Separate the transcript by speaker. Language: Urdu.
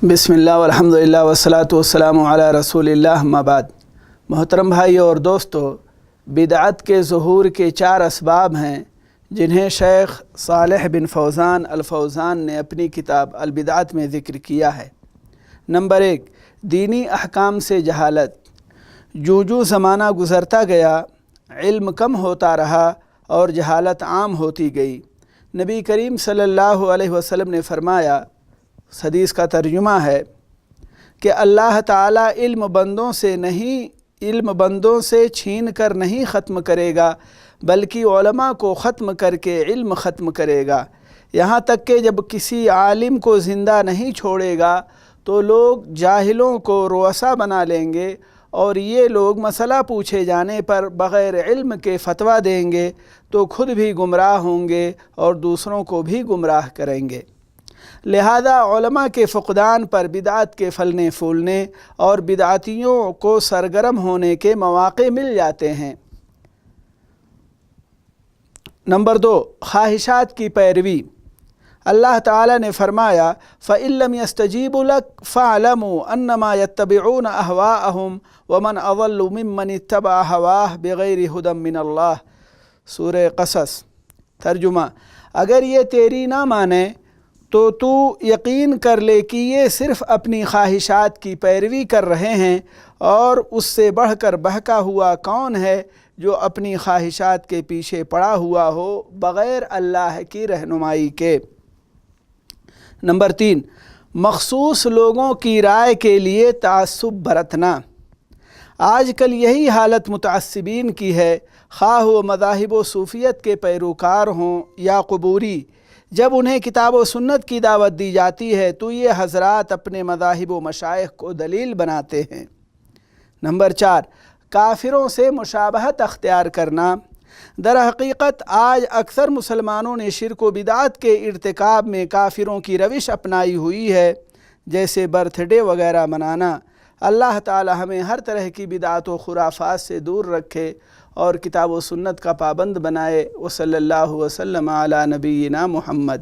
Speaker 1: بسم اللہ والحمدللہ والصلاۃ والسلام علی رسول اللہ اما بعد۔ محترم بھائی اور دوستو، بدعت کے ظہور کے 4 اسباب ہیں جنہیں شیخ صالح بن فوزان الفوزان نے اپنی کتاب البدعت میں ذکر کیا ہے۔ نمبر 1، دینی احکام سے جہالت۔ جو زمانہ گزرتا گیا، علم کم ہوتا رہا اور جہالت عام ہوتی گئی۔ نبی کریم صلی اللہ علیہ وسلم نے فرمایا، حدیث کا ترجمہ ہے کہ اللہ تعالیٰ علم بندوں سے چھین کر نہیں ختم کرے گا، بلکہ علماء کو ختم کر کے علم ختم کرے گا۔ یہاں تک کہ جب کسی عالم کو زندہ نہیں چھوڑے گا تو لوگ جاہلوں کو رؤسا بنا لیں گے، اور یہ لوگ مسئلہ پوچھے جانے پر بغیر علم کے فتویٰ دیں گے تو خود بھی گمراہ ہوں گے اور دوسروں کو بھی گمراہ کریں گے۔ لہذا علماء کے فقدان پر بدعت کے پھلنے پھولنے اور بدعتیوں کو سرگرم ہونے کے مواقع مل جاتے ہیں۔ نمبر 2، خواہشات کی پیروی۔ اللہ تعالیٰ نے فرمایا، فَإِن لَّمْ يَسْتَجِيبُوا لَكَ فَاعْلَمُوا أَنَّمَا يَتَّبِعُونَ أَهْوَاءَهُمْ وَمَنْ أَضَلُّ مِمَّنِ اتَّبَعَ هَوَاهُ بِغَيْرِ هُدًى مِّنَ اللَّهِ۔ سورہ قصص۔ ترجمہ: اگر یہ تیری نہ مانے تو یقین کر لے کہ یہ صرف اپنی خواہشات کی پیروی کر رہے ہیں، اور اس سے بڑھ کر بہکا ہوا کون ہے جو اپنی خواہشات کے پیچھے پڑا ہوا ہو بغیر اللہ کی رہنمائی کے۔ نمبر 3، مخصوص لوگوں کی رائے کے لیے تعصب برتنا۔ آج کل یہی حالت متعصبین کی ہے، خواہ وہ مذاہب و صوفیت کے پیروکار ہوں یا قبوری۔ جب انہیں کتاب و سنت کی دعوت دی جاتی ہے تو یہ حضرات اپنے مذاہب و مشائخ کو دلیل بناتے ہیں۔ نمبر 4، کافروں سے مشابہت اختیار کرنا۔ در حقیقت آج اکثر مسلمانوں نے شرک و بدعت کے ارتکاب میں کافروں کی روش اپنائی ہوئی ہے، جیسے برتھ ڈے وغیرہ منانا۔ اللہ تعالی ہمیں ہر طرح کی بدعت و خرافات سے دور رکھے اور کتاب و سنت کا پابند بنائے۔ وصلی اللہ وسلم علی نبینا محمد۔